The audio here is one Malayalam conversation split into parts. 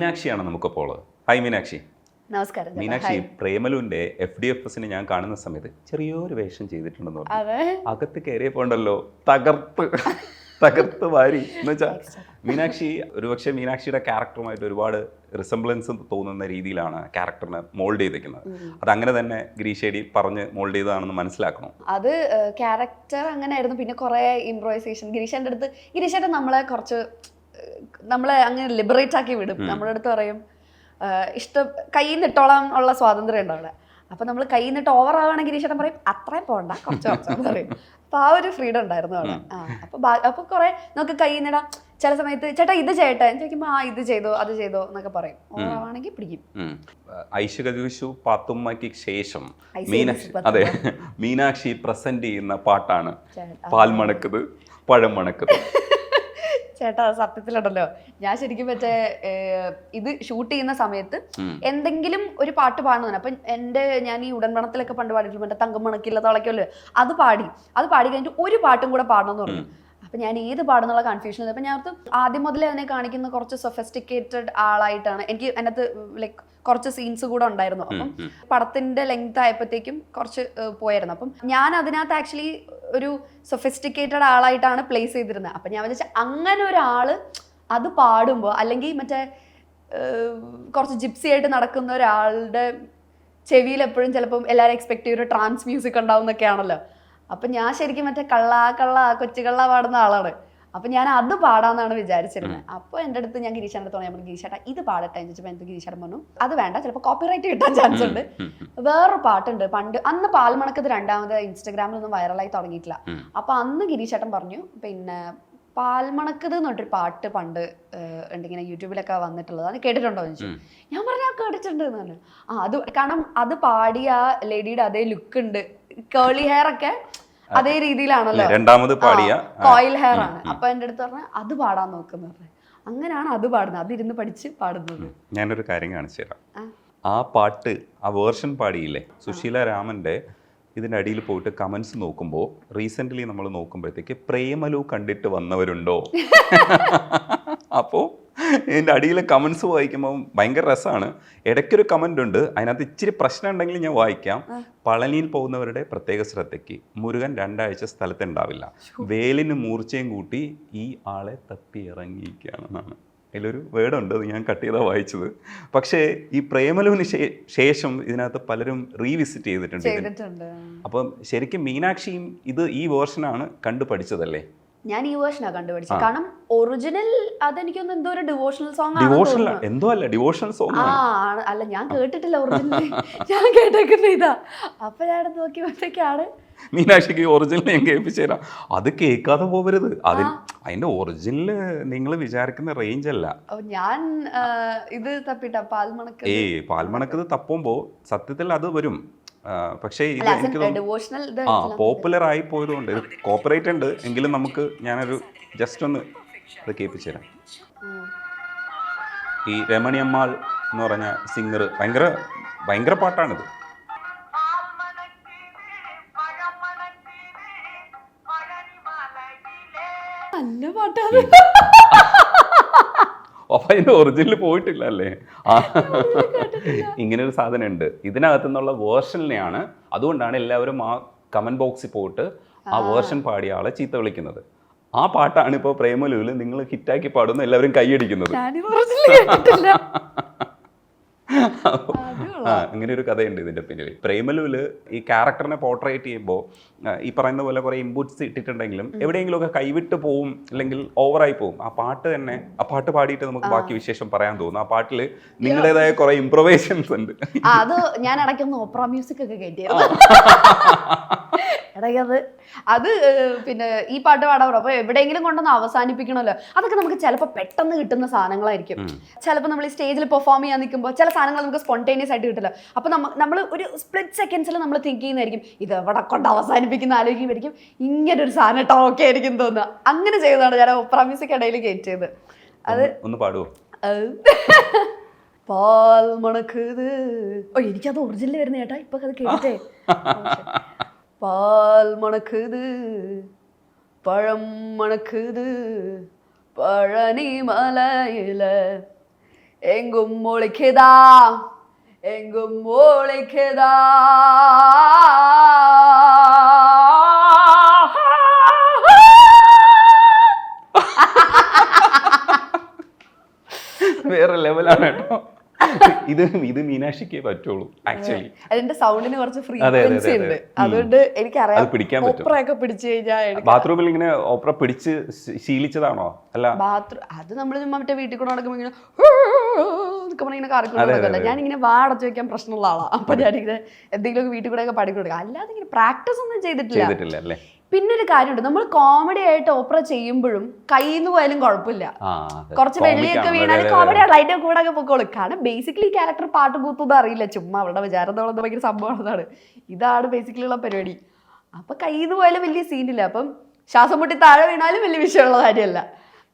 മീനാക്ഷിയാണ് നമുക്കിപ്പോൾ ഉള്ളത്. ഹായ് മീനാക്ഷി. നമസ്കാരം. മീനാക്ഷി, പ്രേമലുവിന്റെ FDFSന് ഞാൻ കാണുന്ന സമയത്ത് ചെറിയൊരു വേഷം ചെയ്തിട്ടുണ്ടെന്ന് പറഞ്ഞു. അകത്ത് കയറിയപ്പോണ്ടല്ലോ തകർത്ത് വാരി എന്ന് വെച്ചാൽ മീനാക്ഷി ഒരുപക്ഷെ മീനാക്ഷിയുടെ ക്യാരക്ടറുമായിട്ട് ഒരുപാട് റിസംബ്ലൻസ് തോന്നുന്ന രീതിയിലാണ് ക്യാരക്ടറിനെ മോൾഡ് ചെയ്തിരിക്കുന്നത്. അതങ്ങനെ തന്നെ ഗിരീഷേടി പറഞ്ഞ് മോൾഡ് ചെയ്തതാണെന്ന് മനസ്സിലാക്കണം. അത് ക്യാരക്ടർ അങ്ങനെ ആയിരുന്നു. പിന്നെ കുറെ ഇംപ്രൂവൈസേഷൻ ഗിരീഷേന്റെ അടുത്ത്. ഗിരീഷേട്ടൻ നമ്മളെ അങ്ങനെ ലിബറേറ്റ് ആക്കി വിടും. നമ്മുടെ അടുത്ത് പറയും ഇഷ്ടം കയ്യിൽ നിട്ടോളം ഉള്ള സ്വാതന്ത്ര്യം ഉണ്ട് അവിടെ. അപ്പൊ നമ്മൾ കയ്യിൽ നിന്നിട്ട് ഓവർ ആവുകയാണെങ്കിൽ ഗിരീഷേട്ടൻ പറയും അത്രയും പോകണ്ട, കുറച്ച് പറയും. അപ്പൊ ആ ഒരു ഫ്രീഡം ഉണ്ടായിരുന്നു അവിടെ. അപ്പൊ കുറെ നമുക്ക് കയ്യിൽ നിന്നിടാം. ചില സമയത്ത് ചേട്ടാ ഇത് ചെയ്യട്ടെ ചോദിക്കുമ്പോ ഇത് ചെയ്തോ അത് ചെയ്തോ എന്നൊക്കെ പറയും. ഓവർ ആവാണെങ്കിൽ പിടിക്കും. ഐശ്വര്യു പാത്തുമ്മയ്ക്ക് ശേഷം മീനാക്ഷി പ്രസന്റ് ചെയ്യുന്ന പാട്ടാണ് പാൽ മണക്കത് പഴം മണക്കത്. ചേട്ടാ സത്യത്തിലുണ്ടല്ലോ, ഞാൻ ശരിക്കും ഇത് ഷൂട്ട് ചെയ്യുന്ന സമയത്ത് എന്തെങ്കിലും ഒരു പാട്ട് പാടുന്നതാണ്. അപ്പൊ ഞാൻ ഈ ഉടൻപണത്തിലൊക്കെ പണ്ട് പാടിയിട്ടുണ്ട്, മറ്റേ തങ്കം മണക്കില്ല തളയ്ക്കല്ലോ, അത് പാടി കഴിഞ്ഞിട്ട് ഒരു പാട്ടും കൂടെ പാടണമെന്ന് പറഞ്ഞു. അപ്പൊ ഞാൻ ഏത് പാടുന്നുള്ള കൺഫ്യൂഷൻ. അപ്പൊ ഞാൻ ആദ്യം മുതലേ അതിനെ കാണിക്കുന്ന കുറച്ച് സൊഫിസ്റ്റിക്കേറ്റഡ് ആളായിട്ടാണ്. എനിക്ക് അതിനകത്ത് ലൈക്ക് കുറച്ച് സീൻസ് കൂടെ ഉണ്ടായിരുന്നു. അപ്പം പടത്തിന്റെ ലെങ്ത് ആയപ്പോഴത്തേക്കും കുറച്ച് പോയായിരുന്നു. അപ്പം ഞാൻ അതിനകത്ത് ആക്ച്വലി ഒരു സൊഫിസ്റ്റിക്കേറ്റഡ് ആളായിട്ടാണ് പ്ലേസ് ചെയ്തിരുന്നത്. അപ്പം ഞാൻ വിചാരിച്ച അങ്ങനെ ഒരാള് അത് പാടുമ്പോൾ, അല്ലെങ്കിൽ മറ്റേ കുറച്ച് ജിപ്സി ആയിട്ട് നടക്കുന്ന ഒരാളുടെ ചെവിയിൽ എപ്പോഴും ചിലപ്പം എല്ലാവരും എക്സ്പെക്ട് ചെയ്യൊരു ട്രാൻസ് മ്യൂസിക് ഉണ്ടാവും എന്നൊക്കെയാണല്ലോ. അപ്പം ഞാൻ ശരിക്കും മറ്റേ കൊച്ചു കള്ള പാടുന്ന ആളാണ്. അപ്പം ഞാൻ അത് പാടാന്നാണ് വിചാരിച്ചിരുന്നത്. അപ്പോൾ എൻ്റെ അടുത്ത് ഞാൻ ഗിരീഷേട്ടൻ്റെ അടുത്ത് ഞാൻ പറഞ്ഞു, ഗിരീഷേട്ടാ ഇത് പാടട്ടെ എന്ന് ചോദിച്ചപ്പോൾ എനിക്ക് ഗിരീഷേട്ടൻ പറഞ്ഞു അത് വേണ്ട, ചിലപ്പോൾ കോപ്പിറൈറ്റ് കിട്ടാൻ ചാൻസ് ഉണ്ട്. വേറൊരു പാട്ടുണ്ട് പണ്ട്, അന്ന് പാൽമണക്കത് രണ്ടാമത് ഇൻസ്റ്റഗ്രാമിലൊന്നും വൈറലായി തുടങ്ങിയിട്ടില്ല. അപ്പൊ അന്ന് ഗിരീഷേട്ടൻ പറഞ്ഞു പിന്നെ പാൽമണക്കത് എന്ന് പറഞ്ഞൊരു പാട്ട് പണ്ട് ഉണ്ടിങ്ങനെ യൂട്യൂബിലൊക്കെ വന്നിട്ടുള്ളത്, അത് കേട്ടിട്ടുണ്ടോ എന്ന് ചോദിച്ചു. ഞാൻ പറഞ്ഞു കേട്ടിട്ടുണ്ട് എന്ന് പറഞ്ഞു. അത് കാരണം അത് പാടിയ ലേഡിയുടെ അതേ ലുക്ക് ഉണ്ട്, കേളി ഹെയർ ഒക്കെ അതേ രീതിയിലാണല്ലോ, രണ്ടാമത് പാടിയ കോയിൽ ഹെയർ ആണ്. അപ്പൊ എൻ്റെ അടുത്ത് പറഞ്ഞ അത് പാടാൻ നോക്കുന്ന പറഞ്ഞു. അങ്ങനെയാണ് അത് പാടുന്നത്, അതിരുന്ന് പഠിച്ച് പാടുന്നത്. ഞാനൊരു കാര്യം കാണിച്ചു തരാം. ആ പാട്ട് ആ വേർഷൻ പാടിയില്ലേ സുശീല രാമന്റെ, ഇതിൻ്റെ അടിയിൽ പോയിട്ട് കമൻസ് നോക്കുമ്പോൾ റീസെൻ്റ്ലി നമ്മൾ നോക്കുമ്പോഴത്തേക്ക് പ്രേമലു കണ്ടിട്ട് വന്നവരുണ്ടോ അപ്പോൾ ഇതിൻ്റെ അടിയിലെ കമൻസ് വായിക്കുമ്പോൾ ഭയങ്കര രസമാണ്. ഇടയ്ക്കൊരു കമൻ്റ് ഉണ്ട്, അതിനകത്ത് ഇച്ചിരി പ്രശ്നം ഉണ്ടെങ്കിൽ ഞാൻ വായിക്കാം. പളനിയിൽ പോകുന്നവരുടെ പ്രത്യേക ശ്രദ്ധയ്ക്ക് മുരുകൻ 2 ആഴ്ച സ്ഥലത്തുണ്ടാവില്ല, വേലിന് മൂർച്ചയും കൂട്ടി ഈ ആളെ തപ്പി ഇറങ്ങിയിരിക്കുകയാണെന്നാണ്. അതിലൊരു വേർഡുണ്ട്, അത് ഞാൻ കട്ട് ചെയ്താൽ വായിച്ചത്. പക്ഷേ ഈ പ്രേമലുവിന് ശേഷം ഇതിനകത്ത് പലരും റീവിസിറ്റ് ചെയ്തിട്ടുണ്ട്. അപ്പം ശരിക്കും മീനാക്ഷിയും ഈ വേർഷനാണ് കണ്ടു പഠിച്ചതല്ലേ? ഞാൻ ഈ വേർഷനാണ് കണ്ടുപിടിച്ചത്. കാരണം ഒറിജിനൽ അതെനിക്കൊന്നും എന്തോ ഒരു ഡിവോഷണൽ സോങ് അല്ല, ഞാൻ കേട്ടിട്ടില്ല ഒറിജിനൽ. ഞാൻ കേട്ടേക്കുന്ന ഇതാ. അപ്പൊ ഞാൻ നോക്കിയപ്പോഴത്തേക്കാണ് മീനാക്ഷിക്ക് ഒറിജിനൽ ഞാൻ കേൾപ്പിച്ചു തരാം. അത് കേൾക്കാതെ പോകരുത്. അതിന്റെ ഒറിജിനല് നിങ്ങൾ വിചാരിക്കുന്ന റേഞ്ച് അല്ല. ഞാൻ ഇത് തപ്പിട്ട പാൽമണക്കത് തപ്പുമ്പോ സത്യത്തിൽ അത് വരും. പക്ഷേ ഇത് എനിക്ക് പോപ്പുലർ ആയി പോയതുകൊണ്ട് ഇത് കോപ്പറേറ്റ് ഉണ്ട് എങ്കിലും നമുക്ക് ഞാനൊരു ജസ്റ്റ് ഒന്ന് അത് കേൾപ്പിച്ചു തരാം. ഈ രമണിയമ്മാൾ എന്ന് പറഞ്ഞ സിംഗർ ഭയങ്കര പാട്ടാണിത്. നല്ല പാട്ടാണ്. അപ്പൊ അതിന്റെ ഒറിജിനൽ പോയിട്ടില്ല അല്ലേ? ഇങ്ങനൊരു സാധനം ഉണ്ട് ഇതിനകത്തു നിന്നുള്ള വേർഷനിനെയാണ്. അതുകൊണ്ടാണ് എല്ലാവരും ആ കമന്റ് ബോക്സിൽ പോയിട്ട് ആ വേർഷൻ പാടിയ ആളെ ചീത്ത വിളിക്കുന്നത്. ആ പാട്ടാണ് ഇപ്പോൾ പ്രേമലുവിൽ നിങ്ങൾ ഹിറ്റാക്കി പാടുന്ന എല്ലാവരും കൈയടിക്കുന്നത്. ഇങ്ങനെ ഒരു കഥയുണ്ട് ഇതിന്റെ പിന്നിൽ. പ്രേമലുവിൽ ഈ ക്യാരക്ടറിനെ പോർട്രേറ്റ് ചെയ്യുമ്പോൾ ഈ പറയുന്ന പോലെ കുറെ ഇൻപുട്സ് ഇട്ടിട്ടുണ്ടെങ്കിലും എവിടെയെങ്കിലും ഒക്കെ കൈവിട്ട് പോവും, അല്ലെങ്കിൽ ഓവറായി പോവും. ആ പാട്ട് പാടിയിട്ട് നമുക്ക് ബാക്കി വിശേഷം പറയാൻ തോന്നും. ആ പാട്ടിൽ നിങ്ങളുടേതായ കുറെ ഇംപ്രൊവൈസേഷൻസ് ഉണ്ട്. അത് ഞാൻ ഇടയ്ക്കൊന്ന് ഓപ്പറ മ്യൂസിക് ഒക്കെ കേട്ടിരുന്നു. ഇടയ്ക്കത് പിന്നെ ഈ പാട്ട് പാടാൻ അപ്പൊ എവിടെയെങ്കിലും കൊണ്ടൊന്ന് അവസാനിപ്പിക്കണമല്ലോ. അതൊക്കെ നമുക്ക് ചിലപ്പോൾ പെട്ടെന്ന് കിട്ടുന്ന സാധനങ്ങളായിരിക്കും. ചിലപ്പോൾ നമ്മൾ ഈ സ്റ്റേജിൽ പെർഫോം ചെയ്യാൻ നിൽക്കുമ്പോൾ ചില സാധനങ്ങൾ നമുക്ക് സ്പോണ്ടേനിയസ് ആയിട്ട് കിട്ടില്ല. അപ്പൊ നമ്മൾ ഒരു സ്പ്ലിറ്റ് സെക്കൻഡ്സിൽ നമ്മൾ തിങ്ക് ചെയ്യുന്നതായിരിക്കും ഇത് എവിടെ കൊണ്ട് അവസാനിപ്പിക്കുന്ന ആലോചിക്കുമ്പോഴേക്കും ഇങ്ങനെ ഒരു സാധനം ടോക്കെ ആയിരിക്കും തോന്നുക. അങ്ങനെ ചെയ്തതാണ് ഞാൻ ഓപ്പറ മ്യൂസിക് ഇടയിൽ കയറ്റിയത്. അത് ഒന്ന് പാടുവോ? പാൽ മണക്കത്. എനിക്കത് ഒറിജിനൽ വരുന്ന ചേട്ടാ ഇപ്പൊ അത് കേട്ടേ. പാൽ മണക്കുது பழம் மணக்குது பழனி மலையில എങ്കും മുളിക്കതാ എങ്കും മുളിക്കതാ വേറെ ലെവലാണ് കേട്ടോ. ഇത് മീനാക്ഷിക്കേ പറ്റുള്ളൂ ആക്ച്വലി. അതിന്റെ സൗണ്ടിന് കുറച്ച് ഫ്രീക്വൻസി ഉണ്ട്, അതുകൊണ്ട് എനിക്കറിയാം പിടിക്കാൻ പറ്റും. ഓപ്പറയൊക്കെ പിടിച്ചു കഴിഞ്ഞാൽ ബാത്റൂമിൽ ഇങ്ങനെ ഓപ്പറ പിടിച്ച് ശീലിച്ചതാണോ? അല്ല, അത് നമ്മൾ ചുമ്മാ മറ്റേ വീട്ടിൽ കൊണ്ട് നടക്കുമ്പോൾ ഇങ്ങനെ ഇങ്ങനെ കറക്കൊണ്ടല്ല. ഞാനിങ്ങനെ വാടച്ചു വെക്കാൻ പ്രശ്നമുള്ള ആളാണ്. അപ്പൊ ഞാനിങ്ങനെ എന്തെങ്കിലുമൊക്കെ വീട്ടിൽ കൂടെ ഒക്കെ പഠിക്കൊടുക്കുക, അല്ലാതെ ഇങ്ങനെ പ്രാക്ടീസ് ഒന്നും ചെയ്തിട്ടില്ല അല്ലേ. പിന്നെ ഒരു കാര്യമുണ്ട്, നമ്മൾ കോമഡി ആയിട്ട് ഓപ്പറ ചെയ്യുമ്പോഴും കയ്യിൽ നിന്ന് പോയാലും കുഴപ്പമില്ല, കുറച്ച് വെള്ളിയൊക്കെ വീണാലും കോമഡി ആണ്, അതിന്റെ കൂടെ ഒക്കെ പൊക്കോളും. കാരണം ബേസിക്കലി ക്യാരക്ടർ പാട്ട് കൂത്തൊന്നും അറിയില്ല, ചുമ്മാ അവരുടെ വിചാരം തോന്നുന്നത് ഭയങ്കര സംഭവമാണ്. ഇതാണ് ബേസിക്കലി ഉള്ള പരിപാടി. അപ്പൊ കയ്യിൽ നിന്ന് പോയാലും വലിയ സീനില്ല, അപ്പം ശ്വാസം മുട്ടി താഴെ വീണാലും വലിയ വിഷയമുള്ള കാര്യമല്ല.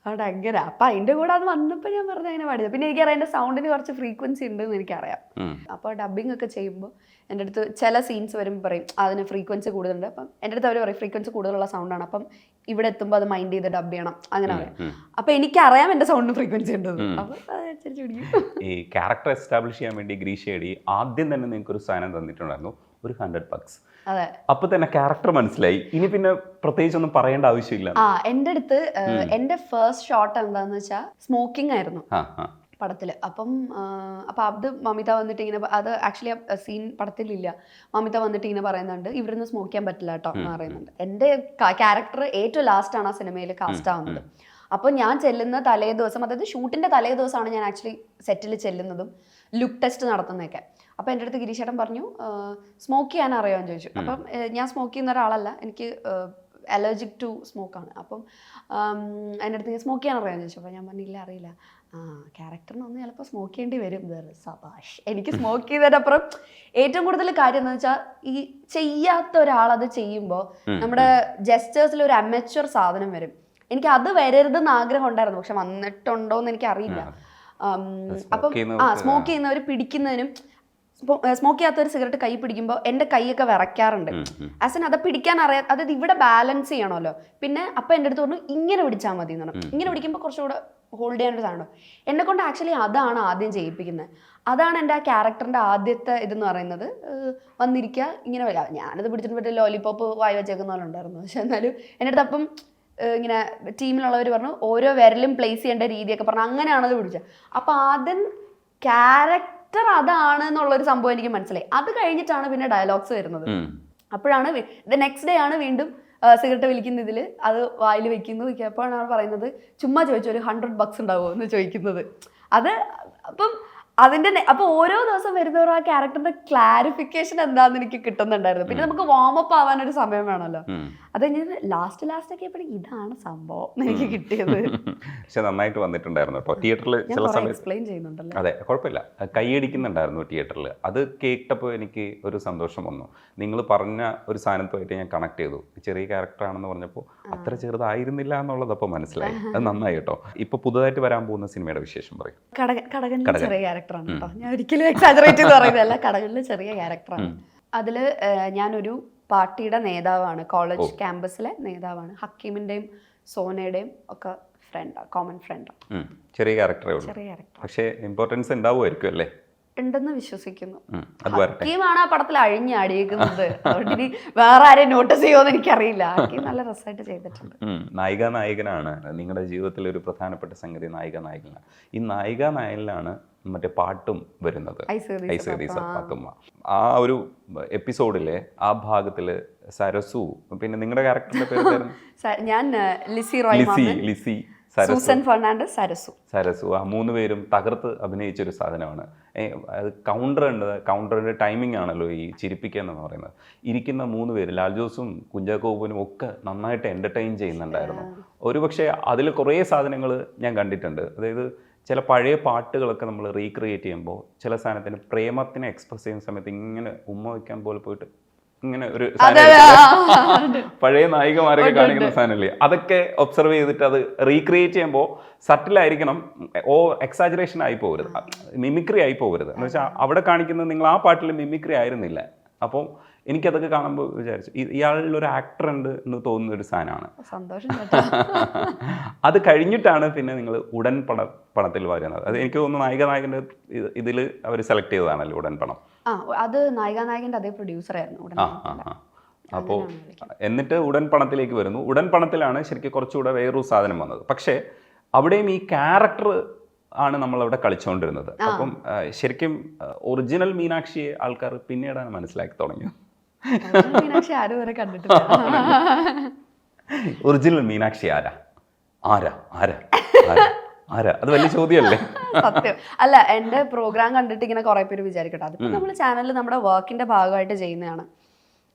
അതുകൊണ്ട് അങ്ങനെ അപ്പൊ അതിന്റെ കൂടെ അത് വന്നപ്പോൾ ഞാൻ പറഞ്ഞ അങ്ങനെ പാടിയത്. പിന്നെ എനിക്കറിയാം എന്റെ സൗണ്ടിന് കുറച്ച് ഫ്രീക്വൻസി ഉണ്ട് എന്ന് എനിക്കറിയാം. അപ്പോൾ ഡബിങ് ഒക്കെ ചെയ്യുമ്പോൾ എൻ്റെ അടുത്ത് ചില സീൻസ് വരുമ്പോൾ പറയും അതിന് ഫ്രീക്വൻസി കൂടുതലുണ്ട്. അപ്പം എൻ്റെ അടുത്ത് അവർ പറയും ഫ്രീക്വൻസി കൂടുതലുള്ള സൗണ്ടാണ്, അപ്പം ഇവിടെ എത്തുമ്പോൾ അത് മൈൻഡ് ചെയ്ത് ഡബ് ചെയ്യണം, അങ്ങനെ പറയാം. അപ്പൊ എനിക്കറിയാം എൻ്റെ സൗണ്ടിന് ഫ്രീക്വൻസി ഉണ്ടെന്ന്. അപ്പൊ അതനുസരിച്ച് പിടിക്കും. ഈ ക്യാരക്ടർ എസ്റ്റാബ്ലിഷ് ചെയ്യാൻ വേണ്ടി ഗ്രീഷേടി ആദ്യം തന്നെ നിങ്ങൾക്ക് ഒരു സാധനം തന്നിട്ടുണ്ടായിരുന്നു, ഒരു $100. അപ്പൊ തന്നെ ക്യാരക്ടർ മനസ്സിലായി, ഇനി പിന്നെ പ്രത്യേകിച്ച് ഒന്നും പറയേണ്ട ആവശ്യമില്ല. എൻ്റെ അടുത്ത് എൻ്റെ ഫസ്റ്റ് ഷോട്ട് എന്താന്ന് വെച്ചാൽ സ്മോക്കിംഗ് ആയിരുന്നു പടത്തില്. അപ്പം അത് മമിത വന്നിട്ട് ഇങ്ങനെ, അത് ആക്ച്വലി ആ സീൻ പടത്തിലില്ല, മമിത വന്നിട്ട് ഇങ്ങനെ പറയുന്നുണ്ട് ഇവിടുന്ന് സ്മോക്ക് ചെയ്യാൻ പറ്റില്ല കേട്ടോ എന്ന് പറയുന്നുണ്ട്. എൻ്റെ ക്യാരക്ടർ ഏറ്റവും ലാസ്റ്റ് ആണ് ആ സിനിമയിൽ കാസ്റ്റ് ആവുന്നത്. അപ്പോൾ ഞാൻ ചെല്ലുന്ന തലേ ദിവസം, അതായത് ഷൂട്ടിന്റെ തലേ ദിവസമാണ് ഞാൻ ആക്ച്വലി സെറ്റിൽ ചെല്ലുന്നതും ലുക്ക് ടെസ്റ്റ് നടത്തുന്നതൊക്കെ. അപ്പോൾ എൻ്റെ അടുത്ത് ഗിരീഷേട്ടൻ പറഞ്ഞു സ്മോക്ക് ചെയ്യാൻ അറിയാമെന്ന് ചോദിച്ചു. അപ്പം ഞാൻ സ്മോക്ക് ചെയ്യുന്ന ഒരാളല്ല, എനിക്ക് അലർജിക് ടു സ്മോക്കാണ്. അപ്പം എൻ്റെ അടുത്ത് സ്മോക്ക് ചെയ്യാൻ അറിയാമെന്ന് ചോദിച്ചു. അപ്പോൾ ഞാൻ പറഞ്ഞില്ല അറിയില്ല. ക്യാരക്ടറിനൊന്നും ചിലപ്പോൾ സ്മോക്ക് ചെയ്യേണ്ടി വരും. സബാഷ്. എനിക്ക് സ്മോക്ക് ചെയ്തതിനപ്പുറം ഏറ്റവും കൂടുതൽ കാര്യം എന്ന് വെച്ചാൽ ഈ ചെയ്യാത്ത ഒരാളത് ചെയ്യുമ്പോൾ നമ്മുടെ ജെസ്റ്റേഴ്സിൽ ഒരു അമച്വർ സാധനം വരും. എനിക്ക് അത് വരരുതെന്ന് ആഗ്രഹം ഉണ്ടായിരുന്നു, പക്ഷെ വന്നിട്ടുണ്ടോ എന്ന് എനിക്ക് അറിയില്ല. അപ്പം സ്മോക്ക് ചെയ്യുന്നവർ പിടിക്കുന്നതിനും സ്മോക്ക് ചെയ്യാത്തൊരു സിഗരറ്റ് കൈ പിടിക്കുമ്പോൾ എൻ്റെ കൈയൊക്കെ വിറയ്ക്കാറുണ്ട്. ആസ് അത് പിടിക്കാൻ അറിയാം, അതായത് ഇവിടെ ബാലൻസ് ചെയ്യണമല്ലോ. പിന്നെ അപ്പം എൻ്റെ അടുത്ത് പറഞ്ഞു ഇങ്ങനെ പിടിച്ചാൽ മതി എന്ന് പറഞ്ഞു. ഇങ്ങനെ പിടിക്കുമ്പോൾ കുറച്ചുകൂടെ ഹോൾഡ് ചെയ്യാനൊരു സാധനം. എന്നെ കൊണ്ട് ആക്ച്വലി അതാണ് ആദ്യം ചെയ്യിപ്പിക്കുന്നത്. അതാണ് എൻ്റെ ആ ക്യാരക്ടറിൻ്റെ ആദ്യത്തെ ഇതെന്ന് പറയുന്നത്. വന്നിരിക്കുക ഇങ്ങനെ, ഞാനത് പിടിച്ചിട്ട് പറ്റിയ ലോലിപോപ്പ് വായി വെച്ചേക്കുന്ന പോലെ ഉണ്ടായിരുന്നു. പക്ഷെ എന്നാലും എൻ്റെ അടുത്ത് അപ്പം ഇങ്ങനെ ടീമിലുള്ളവർ പറഞ്ഞു ഓരോ വിരലും പ്ലേസ് ചെയ്യേണ്ട രീതിയൊക്കെ പറഞ്ഞു. അങ്ങനെയാണത് പിടിച്ചത്. അപ്പം ആദ്യം ക്യാരക്ടർ അതാണ് എന്നുള്ളൊരു സംഭവം എനിക്ക് മനസ്സിലായി. അത് കഴിഞ്ഞിട്ടാണ് പിന്നെ ഡയലോഗ്സ് വരുന്നത്. അപ്പോഴാണ് നെക്സ്റ്റ് ഡേ ആണ് വീണ്ടും സിഗരറ്റ് വലിക്കുന്ന ഇതിൽ അത് വായിൽ വെക്കുന്നു. അപ്പോഴാണ് പറയുന്നത് ചുമ്മാ ചോദിച്ചു ഒരു $100 ഉണ്ടാവുമോ എന്ന് ചോദിക്കുന്നത്. അത് അപ്പം അപ്പോൾ ഓരോ ദിവസം വരുന്നവരും ആ ക്യാരക്ടറിന്റെ ക്ലാരിഫിക്കേഷൻ എന്താണെന്ന് എനിക്ക് കിട്ടുന്നുണ്ടായിരുന്നു. പിന്നെ നമുക്ക് വാമപ്പ് ആവാൻ ഒരു സമയം വേണമല്ലോ. അത് ഞാൻ ലാസ്റ്റ് ഒക്കെ എപ്പോഴും ഇതാണ് സംഭവം എനിക്ക് കിട്ടിയത്. പക്ഷെ നന്നായിട്ട് വന്നിട്ടുണ്ടായിരുന്നു കേട്ടോ തിയേറ്ററിൽ. ചില സമയത്ത് എക്സ്പ്ലെയിൻ ചെയ്യുന്നുണ്ടല്ലോ. അതെ, കുഴപ്പമില്ല. കൈയടിക്കുന്നുണ്ടായിരുന്നു തിയേറ്ററിൽ. അത് കേട്ടപ്പോൾ എനിക്ക് ഒരു സന്തോഷം വന്നു. നിങ്ങൾ പറഞ്ഞ ഒരു സാധനത്തുമായിട്ട് ഞാൻ കണക്ട് ചെയ്തു. ചെറിയ ക്യാരക്ടറാണെന്ന് പറഞ്ഞപ്പോൾ അത്ര ചെറുതായിരുന്നില്ല എന്നുള്ളത് അപ്പോൾ മനസ്സിലായി. അത് നന്നായി കേട്ടോ. ഇപ്പൊ പുതുതായിട്ട് വരാൻ പോകുന്ന സിനിമയുടെ വിശേഷം പറയും. കടകനിലെ ചെറിയ ക്യാരക്ടറാണ് കേട്ടോ. ഞാൻ ഒരിക്കലും എക്സാജറേറ്റ് ചെയ്ത് പറയുന്നതല്ല. കടകനിലെ ചെറിയ ക്യാരക്ടറാണ്. അതില് ഞാനൊരു പാർട്ടിയുടെ നേതാവാണ്, കോളേജ് ക്യാമ്പസിലെ നേതാവാണ്. ഹക്കീമിന്റെയും സോനയുടെയും ഒക്കെ ഫ്രണ്ടാണ്, കോമൺ ഫ്രണ്ടാണ്. ചെറിയ ക്യാരക്ടറേ ഉള്ളൂ, പക്ഷേ ഇമ്പോർട്ടൻസ് ഉണ്ടാവുമായിരിക്കും അല്ലേ? ഉണ്ടെന്ന് വിശ്വസിക്കുന്നു. ഹക്കീമാണ് ആ പടത്തിൽ അഴിഞ്ഞാടിയേക്കുന്നത്. അതുകൊണ്ട് ഇനി വേറെ ആരെയും നോട്ടീസ് ചെയ്യുമോന്ന് എനിക്കറിയില്ല. ഹക്കീം നല്ല രസമായിട്ട് ചെയ്തിട്ടുണ്ട്. നായികനാണ് നിങ്ങളുടെ ജീവിതത്തിൽ ഒരു പ്രധാനപ്പെട്ട സംഗതി. നായികനാണ്. ഈ നായികനായകനിലാണ് മറ്റേ പാട്ടും വരുന്നത്, പാത്തുമ്മ. ആ ഒരു എപ്പിസോഡിലെ ആ ഭാഗത്തില് സരസു, പിന്നെ നിങ്ങളുടെ ക്യാരക്ടറിന്റെ പേര് ഞാൻ ലിസി സൂസൻ ഫെർണാണ്ടസ്, സരസു. ആ 3 പേരും തകർത്ത് അഭിനയിച്ചൊരു സാധനമാണ്. അത് കൗണ്ടറിന്റെ ടൈമിംഗ് ആണല്ലോ ഈ ചിരിപ്പിക്കുക എന്ന് പറയുന്നത്. ഇരിക്കുന്ന 3 പേര്, ലാൽ ജോസും കുഞ്ചാക്കോബനും ഒക്കെ നന്നായിട്ട് എന്റർടൈൻ ചെയ്യുന്നുണ്ടായിരുന്നു. ഒരുപക്ഷെ അതിൽ കുറേ സാധനങ്ങൾ ഞാൻ കണ്ടിട്ടുണ്ട്. അതായത് ചില പഴയ പാട്ടുകളൊക്കെ നമ്മൾ റീക്രിയേറ്റ് ചെയ്യുമ്പോൾ ചില സാധനത്തിന് പ്രേമത്തിനെ എക്സ്പ്രസ് ചെയ്യുന്ന സമയത്ത് ഇങ്ങനെ ഉമ്മ വയ്ക്കാൻ പോലെ പോയിട്ട് ഇങ്ങനെ ഒരു പഴയ നായികമാരൊക്കെ കാണിക്കുന്ന സാധനമല്ലേ, അതൊക്കെ ഒബ്സർവ് ചെയ്തിട്ട് അത് റീക്രിയേറ്റ് ചെയ്യുമ്പോൾ സട്ടിലായിരിക്കണം. എക്സാജറേഷൻ ആയി പോകരുത്, മിമിക്രി ആയി പോകരുത്. എന്ന് വെച്ചാൽ അവിടെ കാണിക്കുന്നത് നിങ്ങൾ ആ പാട്ടിൽ മിമിക്രി ആയിരുന്നില്ല. അപ്പോൾ എനിക്കതൊക്കെ കാണുമ്പോൾ വിചാരിച്ചു ഇയാളിൽ ഒരു ആക്ടർ ഉണ്ട് എന്ന് തോന്നുന്ന ഒരു സാധനമാണ്. സന്തോഷം ചേട്ടാ. അത് കഴിഞ്ഞിട്ടാണ് പിന്നെ നിങ്ങൾ ഉടൻ പണത്തിൽ വരുന്നത്. അത് എനിക്ക് തോന്നുന്നു നായകൻ്റെ ഇതിൽ അവർ സെലക്ട് ചെയ്തതാണല്ലോ ഉടൻ പണം. അത് നായകൻ്റെ അതേ പ്രൊഡ്യൂസർ ആയിരുന്നു ഉടൻ. അപ്പോൾ എന്നിട്ട് ഉടൻ പണത്തിലേക്ക് വരുന്നു. ഉടൻ പണത്തിലാണ് ശരിക്കും കുറച്ചുകൂടെ വേറൊരു സാധനം വന്നത്. പക്ഷേ അവിടെയും ഈ ക്യാരക്ടർ ആണ് നമ്മളവിടെ കളിച്ചുകൊണ്ടിരുന്നത്. അപ്പം ശരിക്കും ഒറിജിനൽ മീനാക്ഷിയെ ആൾക്കാർ പിന്നീടാണ് മനസ്സിലാക്കി തുടങ്ങിയത്. മീനാക്ഷി ആരും വരെ കണ്ടിട്ടില്ല. ഒറിജിനൽ മീനാക്ഷി ആരാ ആരാ ആരാ ആരാ അത് വലിയ ചോദ്യമല്ലേ? സത്യം. അല്ല, എന്റെ പ്രോഗ്രാം കണ്ടിട്ട് ഇങ്ങനെ കുറെ പേര് വിചാരിക്കട്ടെ, അതിപ്പോ നമ്മൾ ചാനലിൽ നമ്മുടെ വർക്കിന്റെ ഭാഗമായിട്ട് ചെയ്യുന്നതാണ്.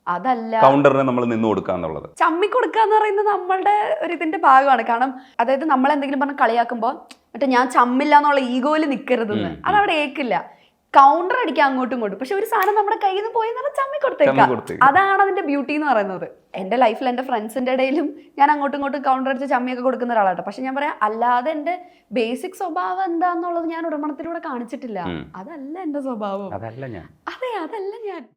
അതല്ല കൗണ്ടറിന് നമ്മൾ നിന്ന് കൊടുക്കുക എന്നുള്ളത്, ചമ്മി കൊടുക്കുക എന്ന് പറയുന്നത് നമ്മളുടെ ഒരു ഇതിന്റെ ഭാഗമാണ്. കാരണം അതായത് നമ്മൾ എന്തെങ്കിലും പറഞ്ഞ് കളിയാക്കുമ്പോൾ മറ്റേ ഞാൻ ചമ്മില്ല എന്നുള്ള ഈഗോയിൽ നിൽക്കരുതെന്ന്, അതവിടെ ഏക്കില്ല. കൗണ്ടർ അടിക്കുക അങ്ങോട്ടും ഇങ്ങോട്ടും. പക്ഷെ ഒരു സാധനം നമ്മുടെ കയ്യിൽ നിന്ന് പോയി എന്ന് ചമ്മി കൊടുത്തേക്കാം. അതാണ് അതിന്റെ ബ്യൂട്ടി എന്ന് പറയുന്നത്. എന്റെ ലൈഫിൽ എന്റെ ഫ്രണ്ട്സിന്റെ ഇടയിലും ഞാൻ അങ്ങോട്ടും ഇങ്ങോട്ടും കൗണ്ടർ അടിച്ച് ചമ്മിയൊക്കെ കൊടുക്കുന്ന ഒരാളാട്ടോ. പക്ഷെ ഞാൻ പറയാം, അല്ലാതെ എന്റെ ബേസിക് സ്വഭാവം എന്താന്നുള്ളത് ഞാൻ ഉടമണത്തിലൂടെ കാണിച്ചിട്ടില്ല. അതല്ല എന്റെ സ്വഭാവം. അതല്ല ഞാൻ. അതെ, അതല്ല ഞാൻ.